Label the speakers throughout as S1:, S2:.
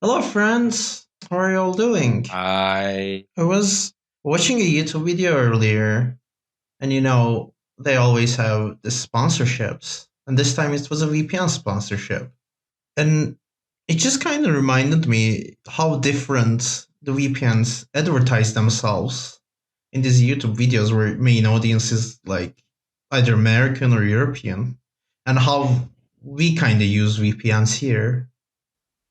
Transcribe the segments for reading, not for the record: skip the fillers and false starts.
S1: Hello, friends. How are you all doing?
S2: I
S1: I was watching a YouTube video earlier, and they always have the sponsorships, and this time it was a VPN sponsorship. And it just kind of reminded me how different the VPNs advertise themselves in these YouTube videos where main audience is like either American or European, and how we kind of use VPNs here.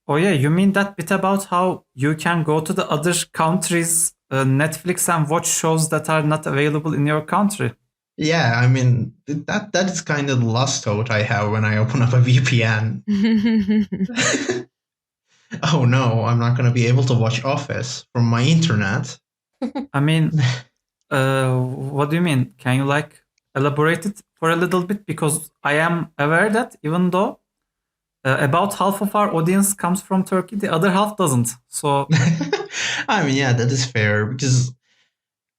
S3: Oh yeah, you mean that bit about how you can go to the other countries' Netflix and watch shows that are not available in your country?
S1: Yeah, I mean that is kind of the last thought I have when I open up a VPN. Oh no, I'm not going to be able to watch Office from my internet.
S3: I mean, what do you mean? Can you like elaborate it for a little bit? Because I am aware that even though about half of our audience comes from Turkey, the other half doesn't. So
S1: I mean, yeah, that is fair because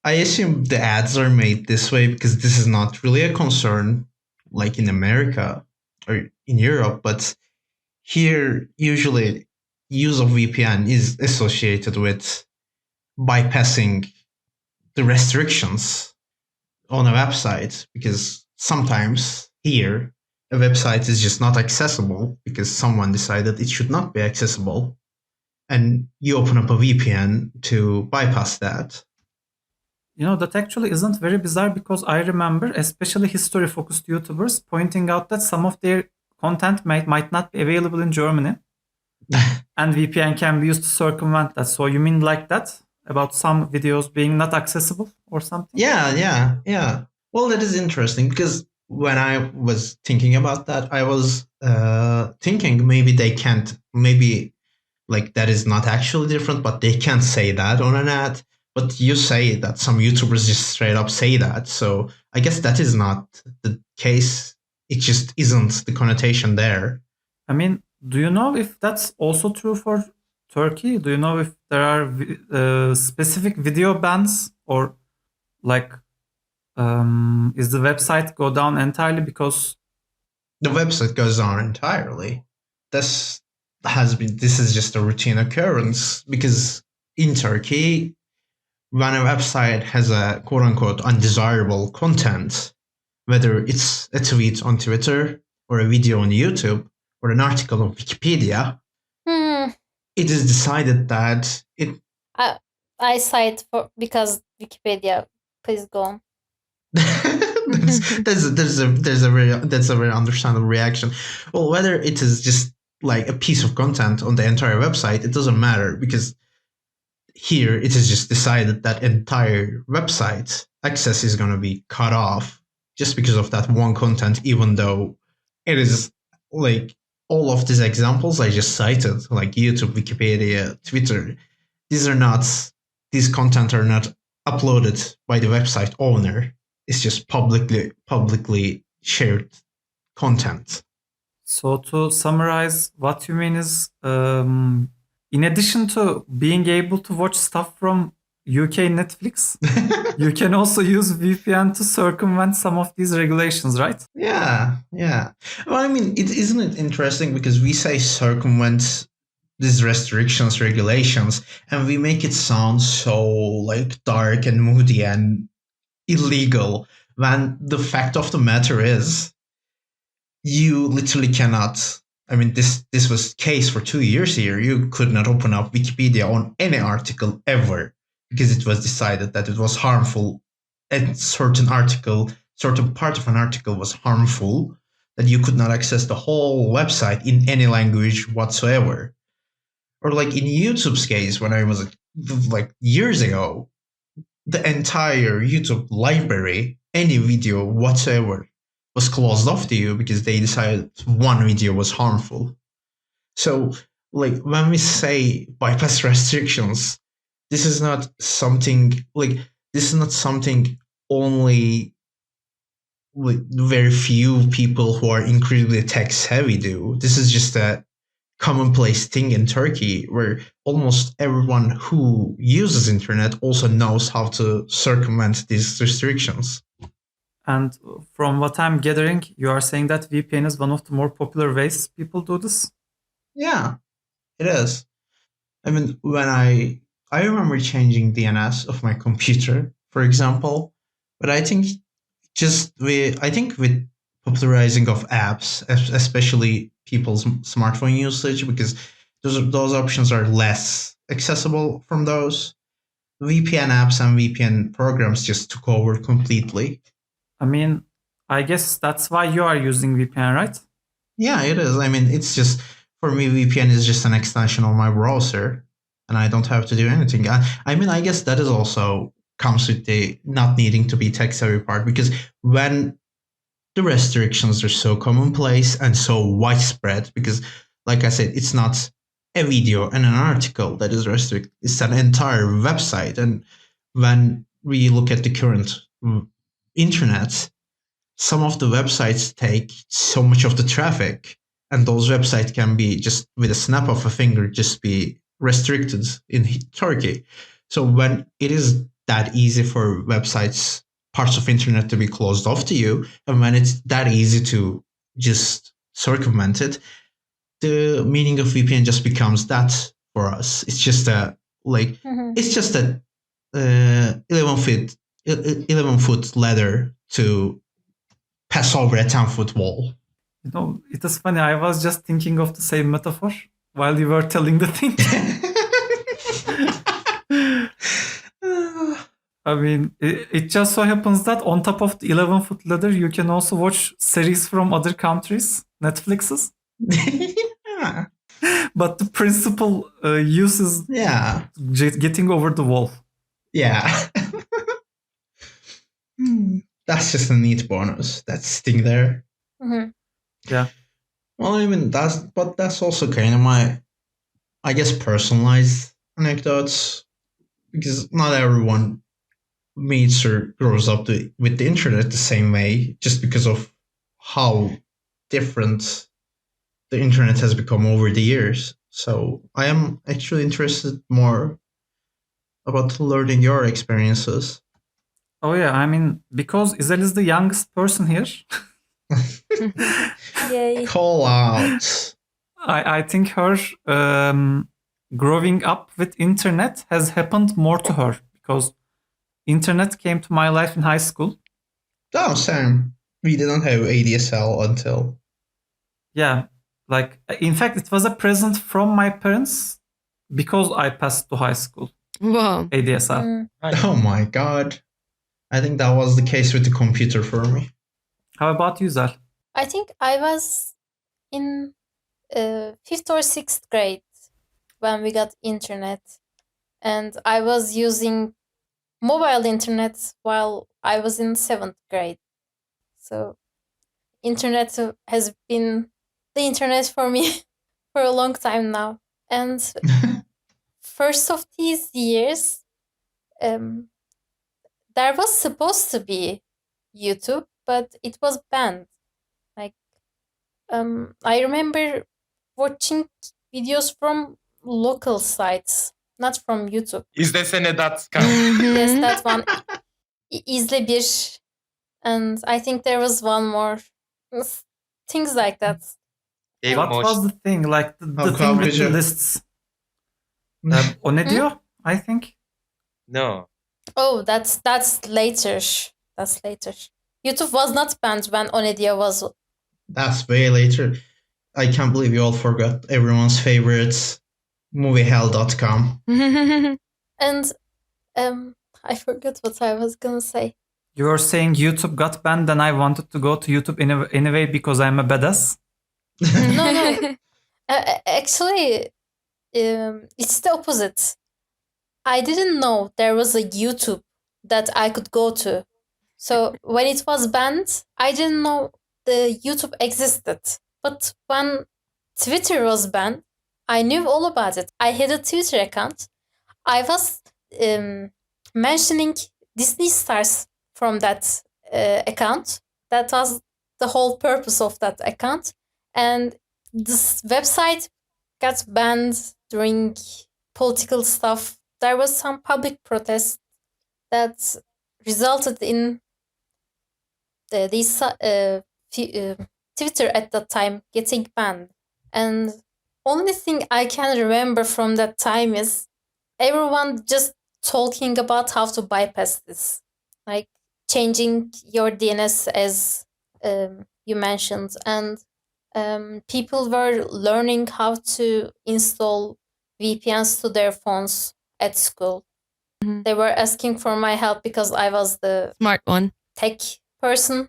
S1: I assume the ads are made this way because this is not really a concern like in America or in Europe, but here usually use of VPN is associated with bypassing the restrictions on a website because sometimes here a website is just not accessible because someone decided it should not be accessible, and you open up a VPN to bypass that.
S3: that actually isn't very bizarre because I remember, especially history focused YouTubers, pointing out that some of their content might not be available in Germany and VPN can be used to circumvent that. So you mean like that about some videos being not accessible or something?
S1: Yeah. Well, that is interesting because when I was thinking about that, I was thinking maybe they can't, maybe like that is not actually different, but they can't say that on an ad. But you say that some YouTubers just straight up say that. So I guess that is not the case. It just isn't the connotation there.
S3: I mean, do you know if that's also true for Turkey? Do you know if there are specific video bans or like is the website go down entirely because
S1: The website goes on entirely. This this is just a routine occurrence because in Turkey, when a website has a quote unquote undesirable content, whether it's a tweet on Twitter or a video on YouTube or an article on Wikipedia,
S4: Hmm.
S1: it is decided that it
S4: I I cite for because Wikipedia. Please go on.
S1: that's a very understandable reaction. Well, whether it is just like a piece of content on the entire website, it doesn't matter because here it is just decided that entire website access is going to be cut off just because of that one content, even though it is like all of these examples I just cited, like YouTube, Wikipedia, Twitter, these are not, these content are not uploaded by the website owner. It's just publicly shared content.
S3: so to summarize what you mean is in addition to being able to watch stuff from UK Netflix, you can also use VPN to circumvent some of these regulations, right?
S1: Yeah. Well, I mean, it isn't it interesting because we say circumvent these restrictions, regulations, and we make it sound so like dark and moody and illegal. When the fact of the matter is, you literally cannot. I mean, this was case for 2 years here. You could not open up Wikipedia on any article ever because it was decided that it was harmful. A certain article, certain part of an article was harmful, that you could not access the whole website in any language whatsoever. Or like in YouTube's case, when I was like years ago, the entire YouTube library, any video whatsoever, was closed off to you because they decided one video was harmful. So, like, when we say bypass restrictions, this is not something like this is not something only like very few people who are incredibly tech savvy do. This is just a commonplace thing in Turkey where almost everyone who uses internet also knows how to circumvent these restrictions.
S3: And from what I'm gathering, you are saying that VPN is one of the more popular ways people do this.
S1: Yeah, it is. I mean, I remember changing DNS of my computer, for example, but I think with popularizing of apps, especially people's smartphone usage, because those options are less accessible from those. VPN apps and VPN programs just took over completely.
S3: I mean, I guess that's why you are using VPN, right?
S1: Yeah, it is. I mean, it's just for me, VPN is just an extension of my browser, and I don't have to do anything. I mean, I guess that is also comes with the not needing to be tech savvy part, because when the restrictions are so commonplace and so widespread, because like I said, it's not a video and an article that is restricted, it's an entire website. And when we look at the current internet, some of the websites take so much of the traffic, and those websites can be just with a snap of a finger just be restricted in Turkey. So when it is that easy for websites, parts of internet to be closed off to you, and when it's that easy to just circumvent it, the meaning of VPN just becomes that for us. It's just a like
S4: Mhm.
S1: it's just a 11-foot ladder to pass over a 10-foot wall.
S3: You know, it is funny. I was just thinking of the same metaphor while you were telling the thing. I mean, it just so happens that on top of the 11-foot ladder, you can also watch series from other countries, Netflix's.
S1: Yeah.
S3: But the principal use is
S1: Yeah.
S3: getting over the wall.
S1: Yeah. That's just a neat bonus. That's sitting there.
S4: Mhm.
S3: Yeah.
S1: Well, I mean, that's also kind of my, I guess, personalized anecdotes, because not everyone meets or grows up with the internet the same way, just because of how different the internet has become over the years. So I am actually interested more about learning your experiences.
S3: Oh yeah, I mean, because Isel is the youngest person here,
S4: Yay.
S1: Call out.
S3: I think her growing up with internet has happened more to her because internet came to my life in high school.
S1: Oh, Sam, we didn't have ADSL until.
S3: Yeah, like in fact, it was a present from my parents because I passed to high school
S2: Wow.
S3: ADSL.
S4: Mm.
S1: Oh my god. I think that was the case with the computer for me.
S3: How about you, Zal?
S4: I think I was in fifth or sixth grade when we got internet, and I was using mobile internet while I was in seventh grade. So internet has been the internet for me for a long time now. And first of these years, um, there was supposed to be YouTube, but it was banned. Like, I remember watching videos from local sites, not from YouTube.
S5: İzlesene.com.
S4: Yes,
S2: Mhm.
S4: that one. İzle bir. And I think there was one more. Things like that.
S3: What was the thing? Like the thing with the
S1: Kalkıcı.
S3: lists. O ne diyor? I think.
S5: No.
S4: Oh, that's later. That's later. YouTube was not banned when Onedia was.
S1: That's way later. I can't believe you all forgot everyone's favorites, moviehell.com.
S4: And I forgot what I was gonna say.
S3: You were saying YouTube got banned, and I wanted to go to YouTube anyway because I'm a badass.
S4: No. Actually, it's the opposite. I didn't know there was a YouTube that I could go to. So when it was banned, I didn't know the YouTube existed. But when Twitter was banned, I knew all about it. I had a Twitter account. I was mentioning Disney stars from that account. That was the whole purpose of that account. And this website got banned during political stuff. There was some public protest that resulted in these Twitter at that time getting banned. And Only thing I can remember from that time is everyone just talking about how to bypass this, like changing your DNS as you mentioned, and people were learning how to install VPNs to their phones at school.
S2: Mhm.
S4: They were asking for my help because I was the
S2: Smart one.
S4: tech person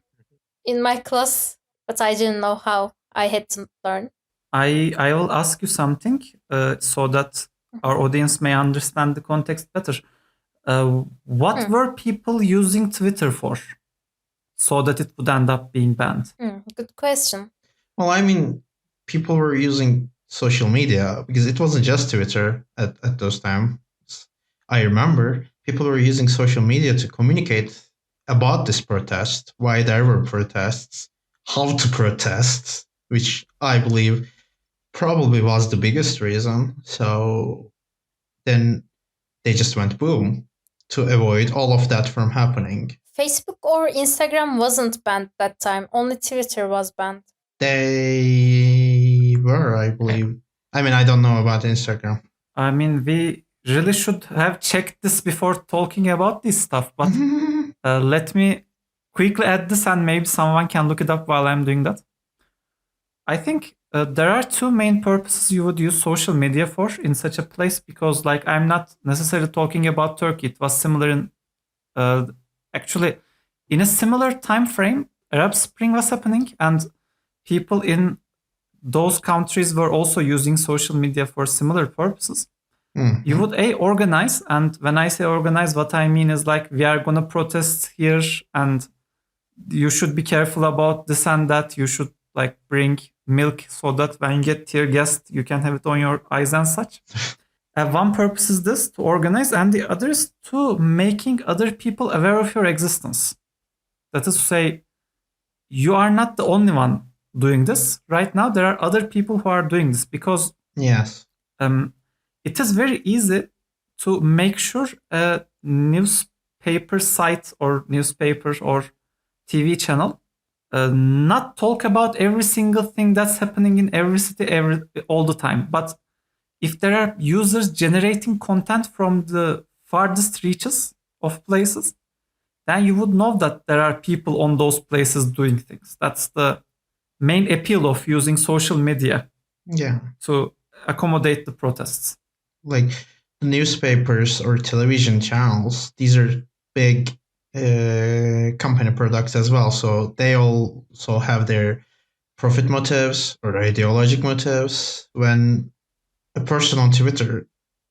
S4: in my class, but I didn't know how. I had to learn.
S3: I will ask you something so that our audience may understand the context better. What
S4: Hmm.
S3: were people using Twitter for so that it would end up being banned?
S4: Good question.
S1: Well, I mean, people were using social media because it wasn't just Twitter at those times. I remember people were using social media to communicate about this protest, why there were protests, how to protest, which I believe probably was the biggest reason. So then they just went boom to avoid all of that from happening.
S4: Facebook or Instagram wasn't banned that time. Only Twitter was banned.
S1: They were, I believe. I mean, I don't know about Instagram.
S3: I mean, we really should have checked this before talking about this stuff, but let me quickly add this and maybe someone can look it up while I'm doing that. I think there are two main purposes you would use social media for in such a place, because like I'm not necessarily talking about Turkey. It was similar in actually in a similar time frame. Arab Spring was happening and people in those countries were also using social media for similar purposes.
S1: Mhm.
S3: You would organize, and when I say organize, what I mean is like we are gonna protest here and you should be careful about this and that. You should like bring milk so that when you get tear gassed, you can have it on your eyes and such. One purpose is this, to organize, and the other is to making other people aware of your existence. That is to say, you are not the only one doing this. Right now, there are other people who are doing this because
S1: Yes.
S3: it is very easy to make sure a newspaper site or newspaper or TV channel not talk about every single thing that's happening in every city all the time. But if there are users generating content from the farthest reaches of places, then you would know that there are people on those places doing things. That's the main appeal of using social media
S1: Yeah.
S3: to accommodate the protests.
S1: Like newspapers or television channels, these are big company products as well. So they also have their profit motives or ideologic motives. When a person on Twitter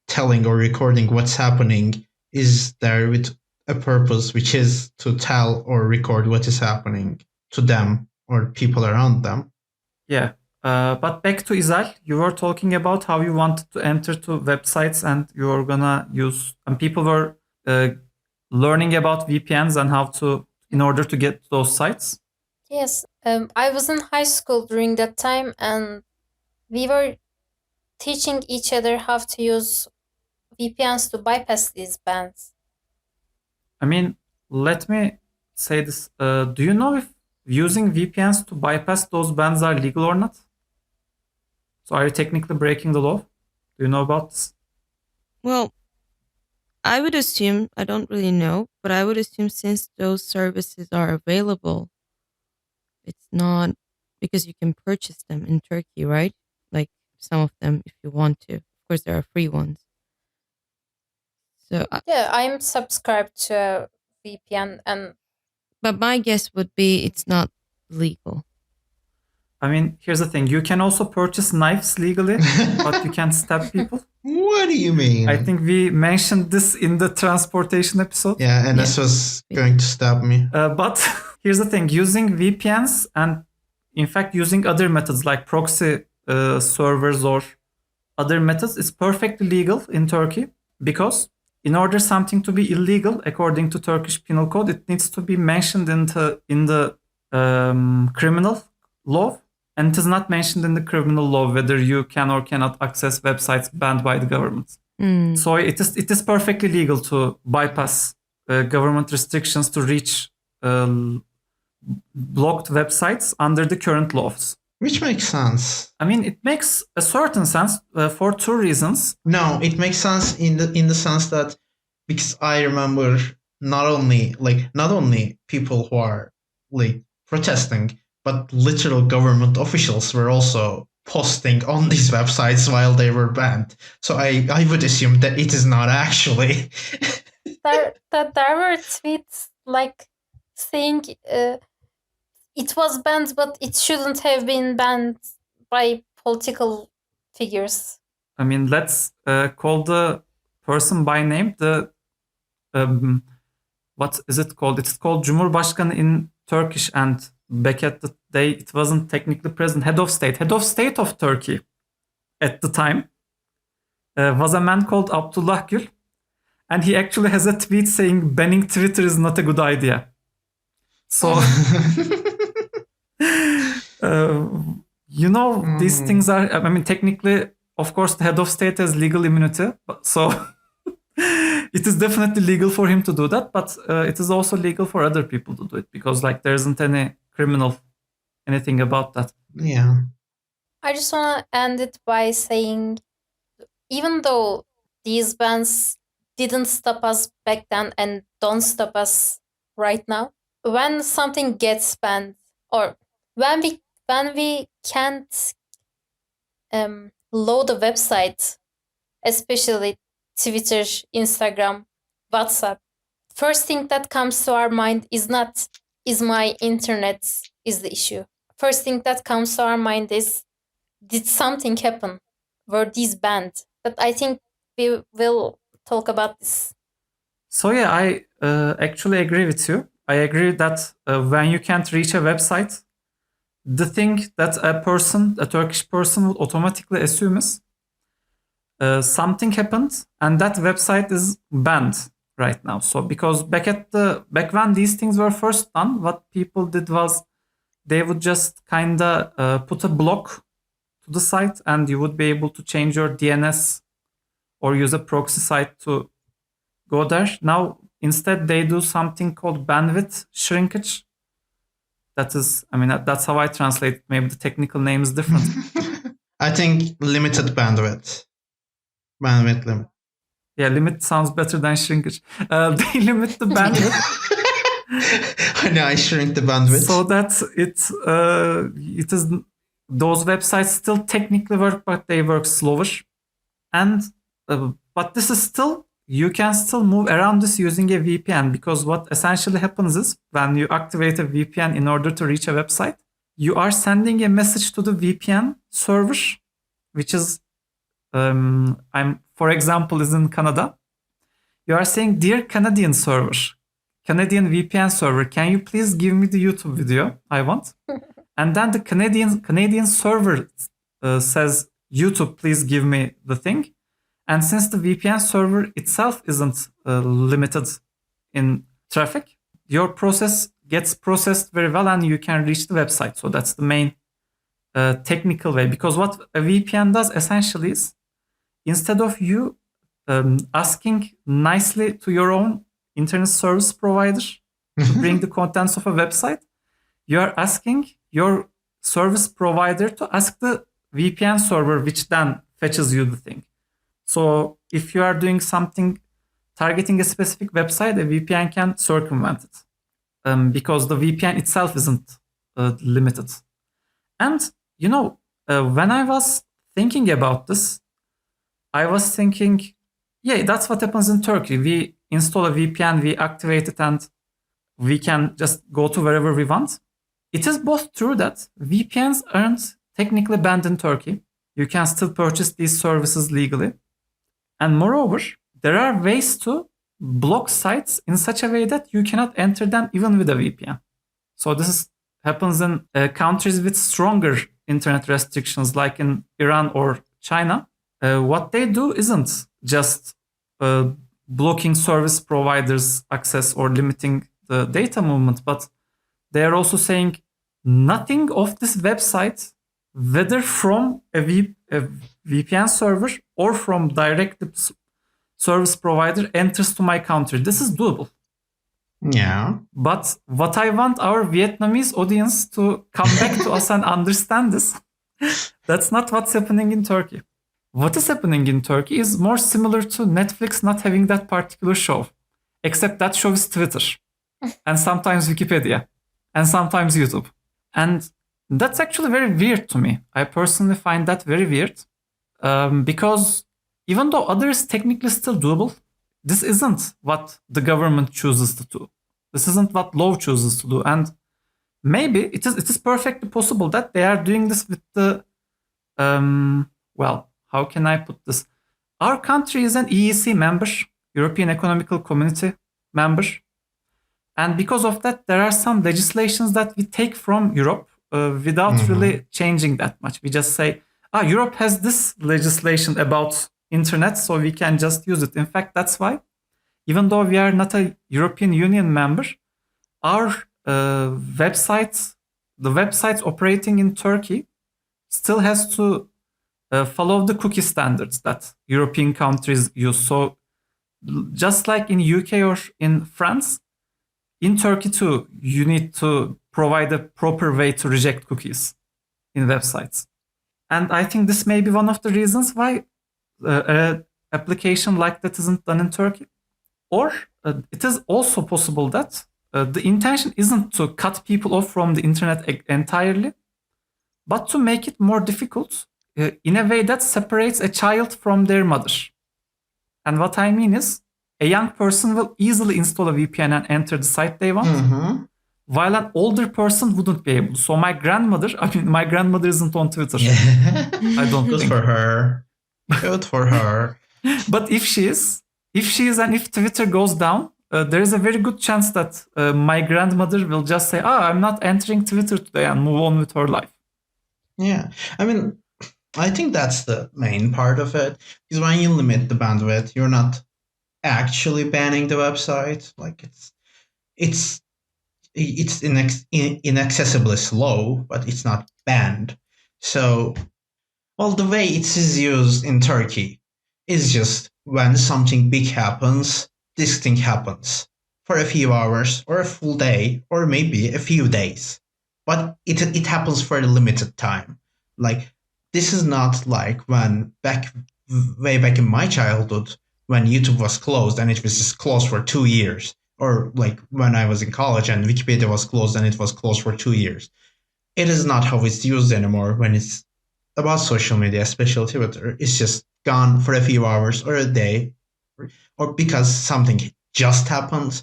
S1: telling or recording what's happening is there with a purpose, which is to tell or record what is happening to them or people around them.
S3: Yeah. But back to Izal, you were talking about how you wanted to enter to websites and you were gonna use, and people were learning about VPNs and how to, in order to get to those sites.
S4: Yes, I was in high school during that time, and we were teaching each other how to use VPNs to bypass these bans.
S3: I mean, let me say this. Do you know if using VPNs to bypass those bans are legal or not? So are you technically breaking the law? Do you know about this?
S2: Well, I would assume, I don't really know, but I would assume since those services are available, it's not because you can purchase them in Turkey, right? Like some of them if you want to. Of course, there are free ones. So,
S4: Yeah, I'm subscribed to a VPN, and
S2: but my guess would be it's not legal.
S3: I mean, here's the thing. You can also purchase knives legally, but you can't stab people.
S1: What do you mean?
S3: I think we mentioned this in the transportation episode.
S1: Yeah, and this
S2: Yeah.
S1: was going to stab me.
S3: But here's the thing. Using VPNs and, in fact, using other methods like proxy servers or other methods is perfectly legal in Turkey, because in order something to be illegal, according to Turkish Penal Code, it needs to be mentioned in the criminal law, and it is not mentioned in the criminal law whether you can or cannot access websites banned by the government. So it is perfectly legal to bypass government restrictions to reach blocked websites under the current laws.
S1: Which makes sense.
S3: I mean, it makes a certain sense for two reasons.
S1: No, it makes sense in the sense that, because I remember not only people who are like protesting, but literal government officials were also posting on these websites while they were banned. So I would assume that it is not actually.
S4: There were tweets like saying it was banned, but it shouldn't have been banned by political figures.
S3: I mean, let's call the person by name. The what is it called? It's called Cumhurbaşkanı in Turkish, and back at the day, it wasn't technically president. Head of state of Turkey at the time was a man called Abdullah Gül, and he actually has a tweet saying banning Twitter is not a good idea. So, these things are, I mean, technically, of course, the head of state has legal immunity. So it is definitely legal for him to do that, but it is also legal for other people to do it because like there isn't any criminal anything about that.
S1: Yeah.
S4: I just want to end it by saying, even though these bans didn't stop us back then and don't stop us right now, when something gets banned or when we can't load a website, especially Twitter, Instagram, WhatsApp, first thing that comes to our mind is not, is my internet is the issue. First thing that comes to our mind is, did something happen? Were these banned? But I think we will talk about this.
S3: So yeah, I actually agree with you. I agree that when you can't reach a website, the thing that a Turkish person would automatically assume is something happened and that website is banned right now. So because back when these things were first done, what people did was they would just kind of put a block to the site and you would be able to change your DNS or use a proxy site to go there. Now, instead, they do something called bandwidth shrinkage. That is, I mean, that's how I translate it. Maybe the technical name is different.
S1: I think limited bandwidth. Bandwidth limit.
S3: Yeah, limit sounds better than shrinkage. They limit the bandwidth.
S1: I know, I shrink the bandwidth.
S3: So that it is, those websites still technically work, but they work slower. And but this is still, you can still move around this using a VPN, because what essentially happens is when you activate a VPN in order to reach a website, you are sending a message to the VPN server, which is, for example, is in Canada. You are saying, dear Canadian server, Canadian VPN server, can you please give me the YouTube video I want? And then the Canadian server says, YouTube, please give me the thing. And since the VPN server itself isn't limited in traffic, your process gets processed very well and you can reach the website. So that's the main technical way. Because what a VPN does essentially is, instead of you asking nicely to your own internet service provider to bring the contents of a website, you are asking your service provider to ask the VPN server, which then fetches you the thing. So if you are doing something targeting a specific website, a VPN can circumvent it because the VPN itself isn't limited. And, when I was thinking about this, I was thinking, yeah, that's what happens in Turkey. We install a VPN, we activate it, and we can just go to wherever we want. It is both true that VPNs aren't technically banned in Turkey. You can still purchase these services legally. And moreover, there are ways to block sites in such a way that you cannot enter them even with a VPN. So this happens in countries with stronger internet restrictions like in Iran or China. What they do isn't just blocking service providers' access or limiting the data movement, but they are also saying nothing of this website, whether from a VPN server or from direct service provider, enters to my country. This is doable.
S1: Yeah.
S3: But what I want our Vietnamese audience to come back to us and understand is that's not what's happening in Turkey. What is happening in Turkey is more similar to Netflix not having that particular show, except that show is Twitter and sometimes Wikipedia and sometimes YouTube. And that's actually very weird to me. I personally find that very weird because even though others technically still doable, this isn't what the government chooses to do. This isn't what law chooses to do. And maybe it is perfectly possible that they are doing this with the well, how can I put this? Our country is an EEC member, European Economical Community member. And because of that, there are some legislations that we take from Europe without really changing that much. We just say, Europe has this legislation about internet, so we can just use it. In fact, that's why, even though we are not a European Union member, our websites, the websites operating in Turkey, still has to follow the cookie standards that European countries use. So just like in UK or in France, in Turkey too, you need to provide a proper way to reject cookies in websites. And I think this may be one of the reasons why an application like that isn't done in Turkey. Or it is also possible that the intention isn't to cut people off from the internet entirely, but to make it more difficult in a way that separates a child from their mother. And what I mean is, a young person will easily install a VPN and enter the site they want, while an older person wouldn't be able. So my grandmother isn't on Twitter. I don't
S1: Good
S3: think.
S1: for her. Good for her.
S3: But if she is, and if Twitter goes down, there is a very good chance that my grandmother will just say, I'm not entering Twitter today, and move on with her life.
S1: Yeah. I mean, I think that's the main part of it. Because when you limit the bandwidth, you're not actually banning the website. Like it's inaccessibly slow, but it's not banned. So, well, the way it is used in Turkey is just when something big happens, this thing happens for a few hours or a full day or maybe a few days. But it happens for a limited time. Like, this is not like when way back in my childhood, when YouTube was closed and it was just closed for 2 years. Or like when I was in college and Wikipedia was closed and it was closed for 2 years. It is not how it's used anymore when it's about social media, especially Twitter. It's just gone for a few hours or a day, or because something just happened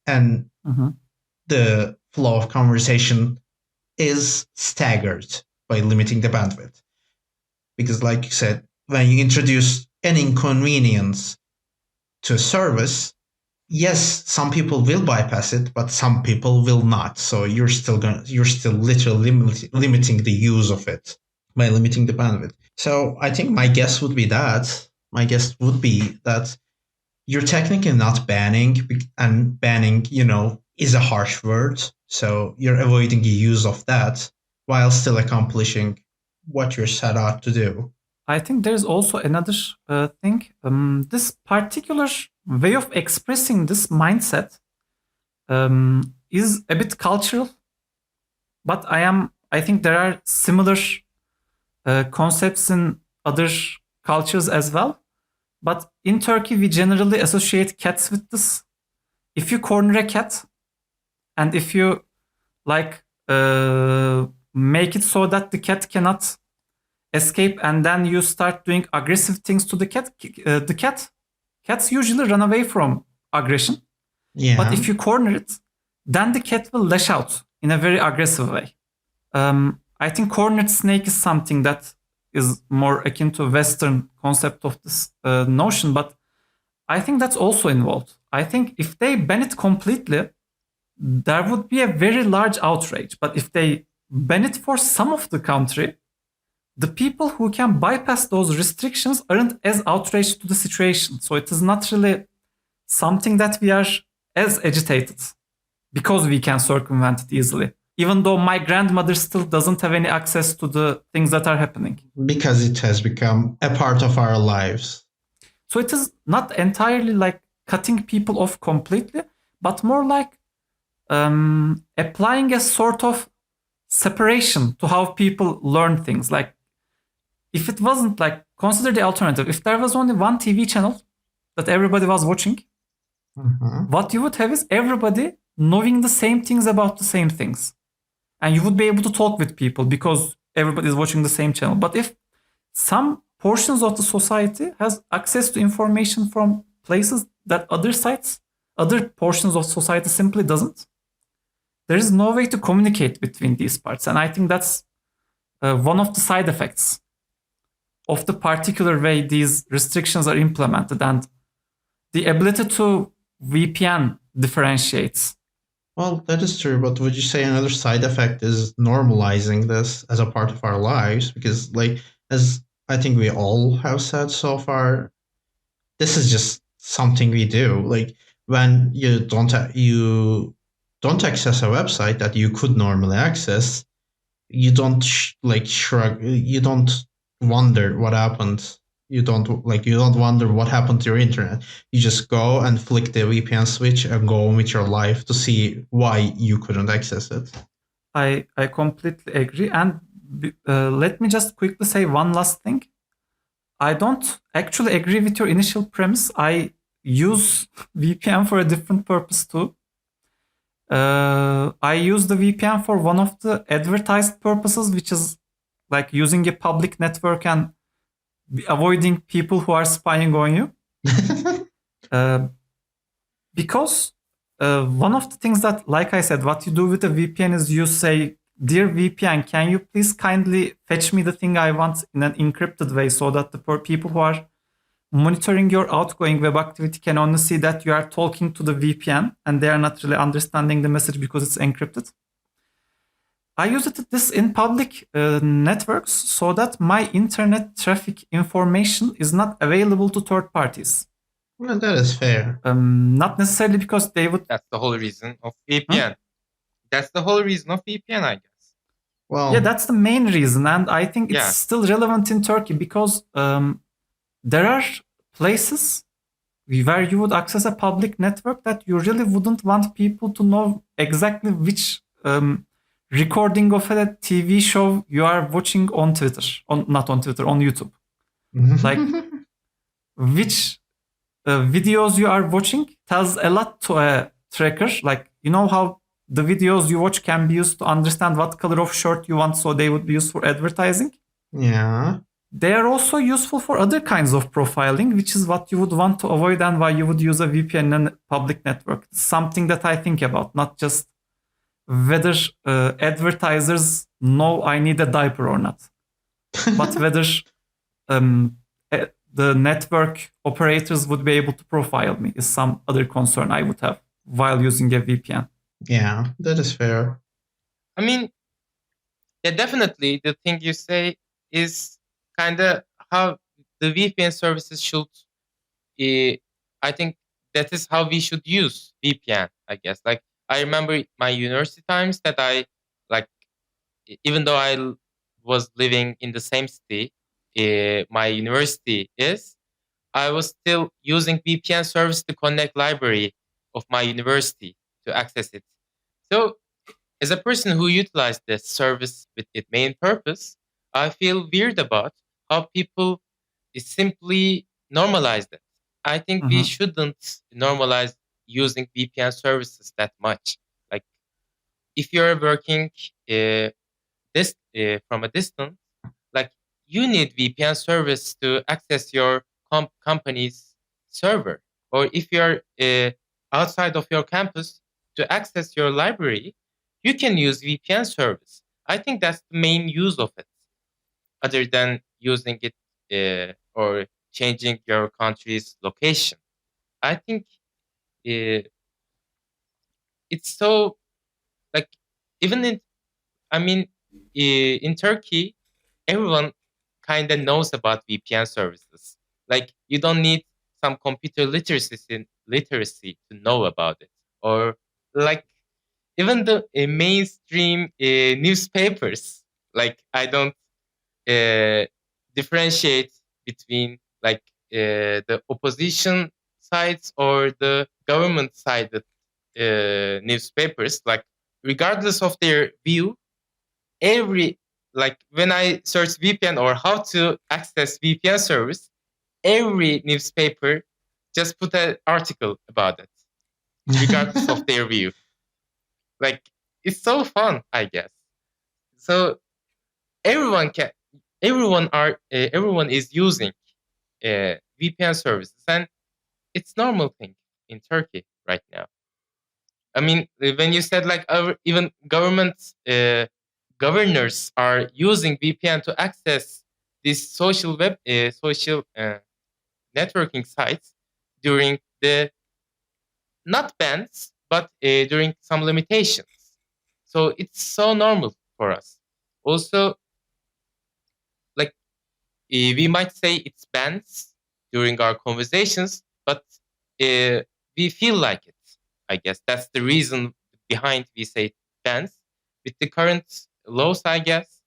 S1: and the flow of conversation is staggered by limiting the bandwidth. Because like you said, when you introduce an inconvenience to a service, yes, some people will bypass it, but some people will not. So you're still literally limiting the use of it by limiting the bandwidth. So I think my guess would be that you're technically not banning, and banning, is a harsh word. So you're avoiding the use of that while still accomplishing what you're set out to do.
S3: I think there's also another thing. This particular way of expressing this mindset is a bit cultural, but I think there are similar concepts in other cultures as well. But in Turkey, we generally associate cats with this. If you corner a cat, and if you make it so that the cat cannot escape, and then you start doing aggressive things to the cat, cats usually run away from aggression.
S1: Yeah.
S3: But if you corner it, then the cat will lash out in a very aggressive way. I think cornered snake is something that is more akin to Western concept of this notion, but I think that's also involved. I think if they ban it completely, there would be a very large outrage. But if they ban it for some of the country, the people who can bypass those restrictions aren't as outraged to the situation. So it is not really something that we are as agitated because we can circumvent it easily. Even though my grandmother still doesn't have any access to the things that are happening.
S1: Because it has become a part of our lives.
S3: So it is not entirely like cutting people off completely, but more like applying a sort of separation to how people learn things. Like, if it wasn't like, consider the alternative. If there was only one TV channel that everybody was watching, what you would have is everybody knowing the same things about the same things. And you would be able to talk with people because everybody is watching the same channel. But if some portions of the society has access to information from places that other portions of society simply doesn't, there is no way to communicate between these parts. And I think that's one of the side effects of the particular way these restrictions are implemented, and the ability to VPN differentiates.
S1: Well, that is true, but would you say another side effect is normalizing this as a part of our lives? Because, like, as I think we all have said so far, this is just something we do. Like, when you don't access a website that you could normally access, you don't shrug. You don't wonder what happened. You don't wonder what happened to your internet. You just go and flick the VPN switch and go on with your life to see why you couldn't access it.
S3: I completely agree. And let me just quickly say one last thing. I don't actually agree with your initial premise. I use VPN for a different purpose too. I use the VPN for one of the advertised purposes, which is like using a public network and avoiding people who are spying on you. Because one of the things that, like I said, what you do with a VPN is you say, "Dear VPN, can you please kindly fetch me the thing I want in an encrypted way so that the people who are monitoring your outgoing web activity can only see that you are talking to the VPN and they are not really understanding the message because it's encrypted." I use this in public networks so that my internet traffic information is not available to third parties.
S1: Well, that is fair.
S3: Not necessarily because they would.
S5: That's the whole reason of VPN. That's the whole reason of VPN, I guess.
S1: Well,
S3: Yeah, that's the main reason, and I think it's
S5: Yeah.
S3: still relevant in Turkey because there are places where you would access a public network that you really wouldn't want people to know exactly which recording of a TV show you are watching on Twitter, not on Twitter, on YouTube. Like, which videos you are watching tells a lot to a tracker. Like, you know how the videos you watch can be used to understand what color of shirt you want, so they would be used for advertising.
S1: yeah.
S3: They are also useful for other kinds of profiling, which is what you would want to avoid and why you would use a VPN in a public network. It's something that I think about, not just whether advertisers know I need a diaper or not, but whether the network operators would be able to profile me is some other concern I would have while using a VPN.
S1: Yeah, that is fair.
S5: I mean, yeah, definitely the thing you say is kind of how the VPN services should. I think that is how we should use VPN, I guess. Like, I remember my university times that I, like, even though was living in the same city my university is, I was still using VPN service to connect library of my university to access it. So, as a person who utilized this service with its main purpose, I feel weird about how people simply normalize it. I think we shouldn't normalize using VPN services that much. Like, if you're working this from a distance, like, you need VPN service to access your company's server, or if you're outside of your campus to access your library, you can use VPN service. I think that's the main use of it, other than using it or changing your country's location. I think uh, it's so, like, even in, I mean, in Turkey, everyone kind of knows about VPN services. Like, you don't need some computer literacy to know about it, or, like, even the mainstream newspapers. Like, I don't uh, differentiate between, like, the opposition sides or the government sided newspapers, like regardless of their view, when I search VPN or how to access VPN service, every newspaper just put an article about it, regardless of their view. Like, it's so fun, I guess. So everyone is using VPN services, and it's normal thing in Turkey right now. I mean, when you said like even governments, governors are using VPN to access these social networking sites during the not bans, but during some limitations. So it's so normal for us. Also, like we might say it's bans during our conversations, but we feel like it. I guess that's the reason behind we say bans. With the current laws, I guess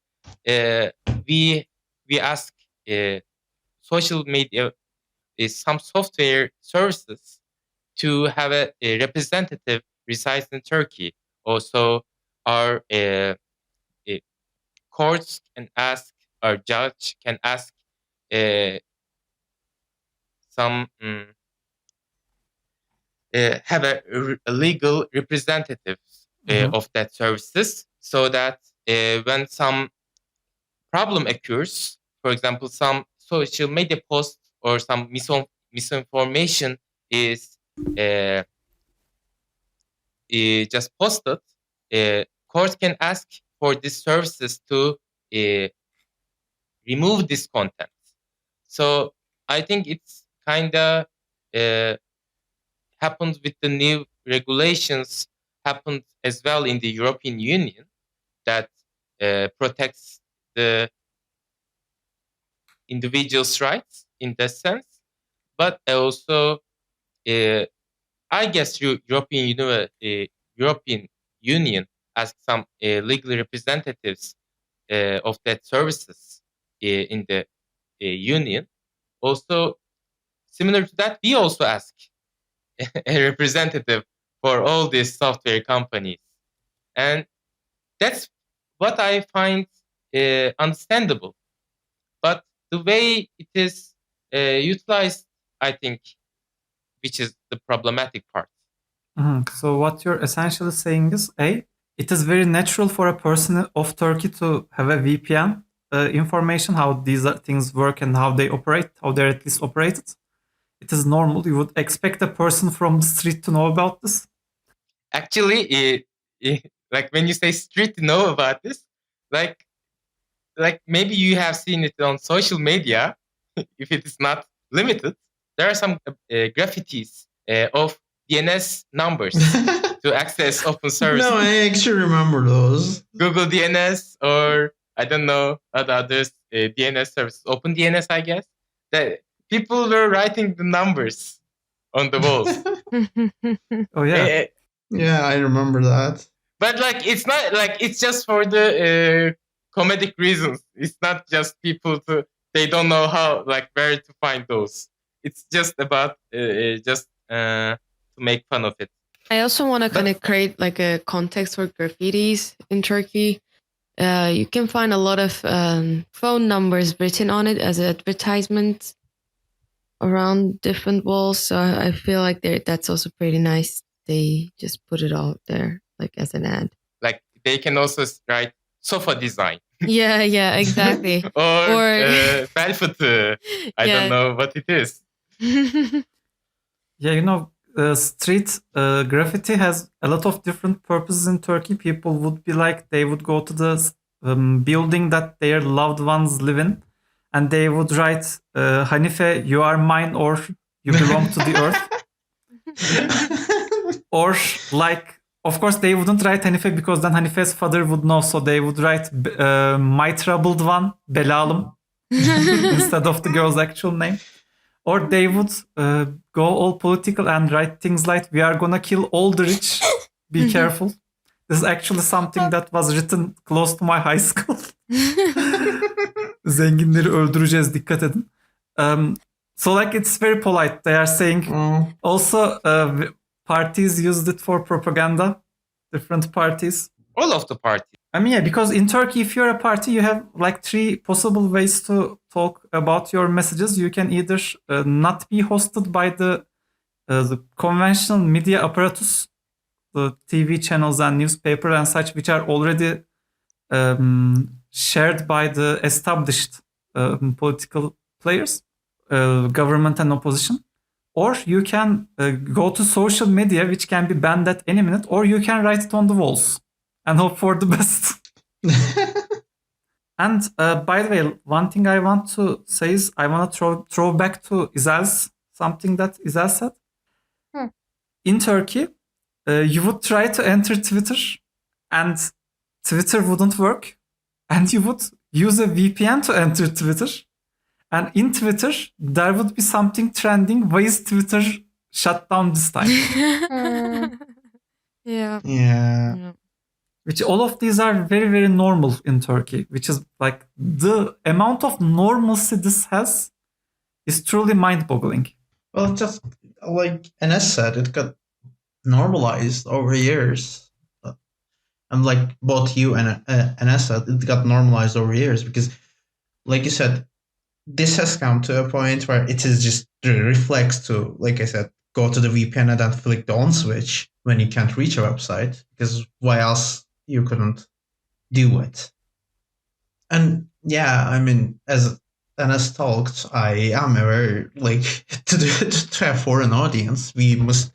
S5: we ask social media some software services to have a representative resides in Turkey. Also, our courts can ask, our judge can ask some have a legal representative of that services, so that when some problem occurs, for example, some social media post or some misinformation is just posted, court can ask for these services to remove this content. So I think it's kind of happened with the new regulations, happened as well in the European Union, that protects the individual's rights in that sense. But also, I guess European Union as some legal representatives of that services in the union. Also, similar to that, we also ask a representative for all these software companies, and that's what I find understandable. But the way it is utilized, I think, which is the problematic part.
S3: So what you're essentially saying is, it is very natural for a person of Turkey to have a VPN information, how these things work and how they operate, how they're at least operated. It is normal. You would expect a person from the street to know about this.
S5: Actually, like when you say street to know about this, like maybe you have seen it on social media, if it is not limited. There are some graffitis of DNS numbers to access open services.
S1: No, I actually remember those.
S5: Google DNS, or I don't know what others DNS services. Open DNS, I guess. That people were writing the numbers on the walls.
S3: Oh yeah.
S1: Yeah, I remember that.
S5: But like, it's not like it's just for the comedic reasons. It's not just people they don't know how, like, where to find those. It's just about to make fun of it.
S2: I also want to kind of create like a context for graffitis in Turkey. You can find a lot of phone numbers written on it as advertisements around different walls. So I feel like that's also pretty nice. They just put it out there like as an ad.
S5: Like, they can also write sofa design.
S2: Yeah, exactly.
S5: or barefoot. I don't know what it is.
S3: Yeah, street graffiti has a lot of different purposes in Turkey. People would be like, they would go to the building that their loved ones live in, and they would write, Hanife, you are mine, or you belong to the earth. Or like, of course, they wouldn't write Hanife because then Hanife's father would know. So they would write my troubled one, Belalım, instead of the girl's actual name. Or they would go all political and write things like, we are gonna kill all the rich, be careful. This is actually something that was written close to my high school. Zenginleri öldüreceğiz, dikkat edin. So like, it's very polite. They are saying also parties used it for propaganda. Different parties.
S5: All of the parties.
S3: I mean, yeah, because in Turkey, if you're a party, you have like 3 possible ways to talk about your messages. You can either not be hosted by the conventional media apparatus, the TV channels and newspaper and such, which are already shared by the established political players, government and opposition. Or you can go to social media, which can be banned at any minute, or you can write it on the walls and hope for the best. And by the way, one thing I want to say is I want to throw back to Izel's something that Izel said. In Turkey, you would try to enter Twitter and Twitter wouldn't work. And you would use a VPN to enter Twitter. And in Twitter, there would be something trending. Why is Twitter shut down this time?
S2: Yeah.
S1: Yeah.
S3: Which all of these are very, very normal in Turkey, which is like the amount of normalcy this has is truly mind-boggling.
S1: Well, just like Enes said, it got normalized over years. And like both you and Enes said, it got normalized over years because, like you said, this has come to a point where it is just the reflex to, like I said, go to the VPN and then flick the on switch when you can't reach a website, because why else you couldn't do it? And yeah, I mean, as Enes talked, I am aware, like, to a foreign audience, we must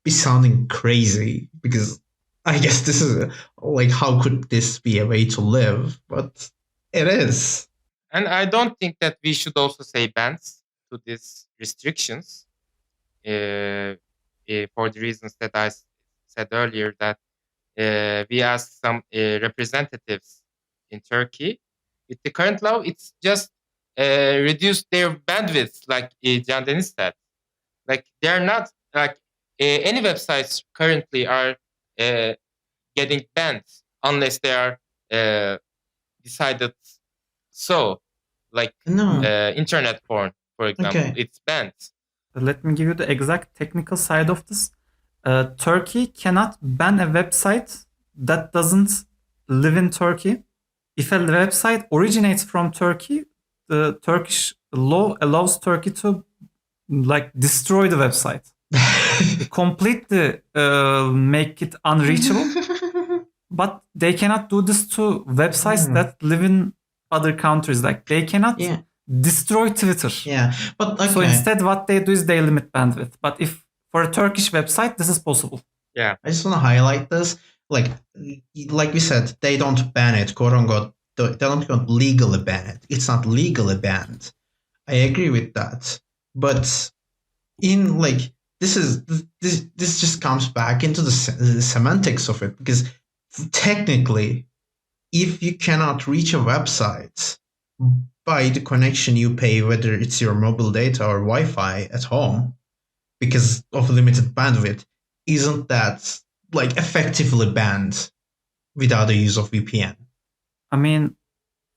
S1: be sounding crazy because I guess this is like, how could this be a way to live? But it is.
S5: And I don't think that we should also say bans to these restrictions for the reasons that I said earlier, that we asked some representatives in Turkey. With the current law, it's just reduced their bandwidth, like Can Deniz said. Like, they're not, like, any websites currently are getting banned unless they are decided so. Like internet porn, for example, it's banned.
S3: Let me give you the exact technical side of this. Turkey cannot ban a website that doesn't live in Turkey. If a website originates from Turkey, the Turkish law allows Turkey to like destroy the website, completely make it unreachable. But they cannot do this to websites that live in other countries. Like, they cannot destroy Twitter.
S1: Yeah, but okay.
S3: So instead, what they do is they limit bandwidth. But if for a Turkish website, this is possible.
S5: Yeah,
S1: I just want to highlight this. Like we said, they don't ban it, quote unquote. They don't legally ban it. It's not legally banned. I agree with that. But in like this just comes back into the semantics of it, because technically, if you cannot reach a website by the connection you pay, whether it's your mobile data or Wi-Fi at home, because of limited bandwidth, isn't that like effectively banned without the use of VPN?
S3: I mean,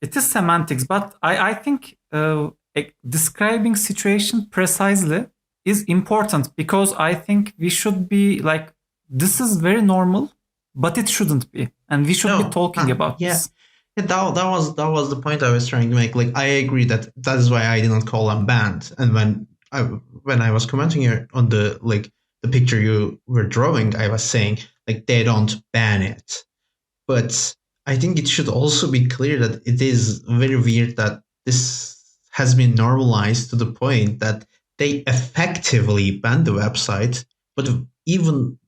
S3: it is semantics, but I think describing situation precisely is important, because I think we should be like, this is very normal, but it shouldn't be, and we should be talking about this.
S1: Yeah, that was the point I was trying to make. Like, I agree that is why I didn't call them banned. And when I was commenting here on the picture you were drawing, I was saying like they don't ban it. But I think it should also be clear that it is very weird that this has been normalized to the point that they effectively ban the website, but even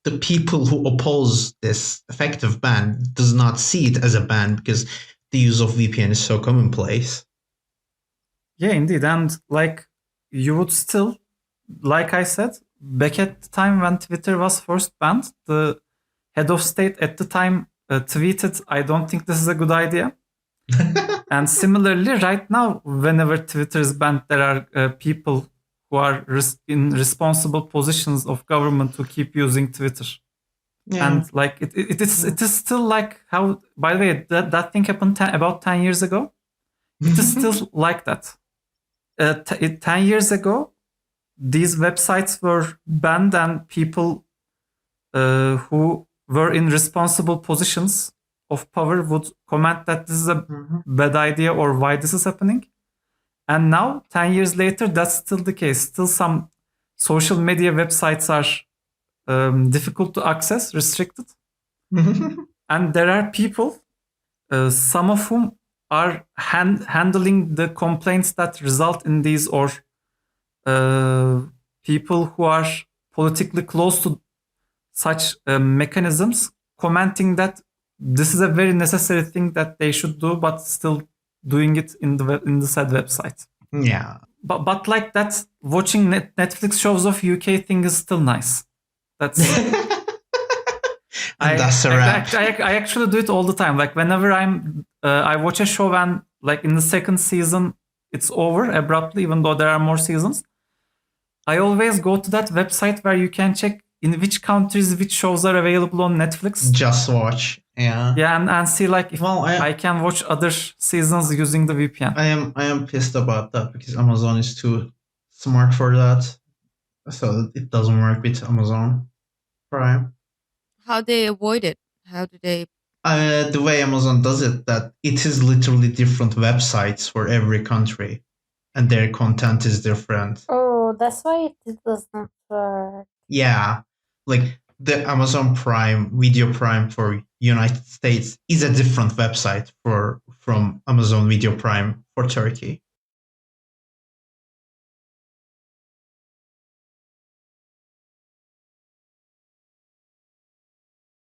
S1: the people who oppose this effective ban does not see it as a ban because the use of VPN is so commonplace.
S3: Yeah, indeed. And like, you would still, like I said, back at the time when Twitter was first banned, the head of state at the time tweeted, "I don't think this is a good idea." And similarly, right now, whenever Twitter is banned, there are people who are in responsible positions of government to keep using Twitter. Yeah. And like it is still like how, by the way, that thing happened about 10 years ago. It is still like that. 10 years ago, these websites were banned and people who were in responsible positions of power would comment that this is a bad idea or why this is happening. And now, 10 years later, that's still the case. Still some social media websites are difficult to access, restricted. And there are people, some of whom are handling the complaints that result in these, or people who are politically close to such mechanisms, commenting that this is a very necessary thing that they should do, but still doing it in the said website.
S1: Yeah.
S3: But like that, watching Netflix shows of UK thing is still nice. That's
S1: that's a wrap.
S3: I actually do it all the time. Like whenever I watch a show and like in the second season it's over abruptly, even though there are more seasons, I always go to that website where you can check in which countries which shows are available on Netflix.
S1: Just watch. Yeah.
S3: Yeah, and see like if I can watch other seasons using the VPN.
S1: I am pissed about that because Amazon is too smart for that. So it doesn't work with Amazon Prime.
S2: How they avoid it? How do they?
S1: The way Amazon does it, that it is literally different websites for every country, and their content is different.
S4: Oh, that's why it doesn't work.
S1: Yeah, like the Amazon Prime, Video Prime for United States is a different website from Amazon Video Prime for Turkey.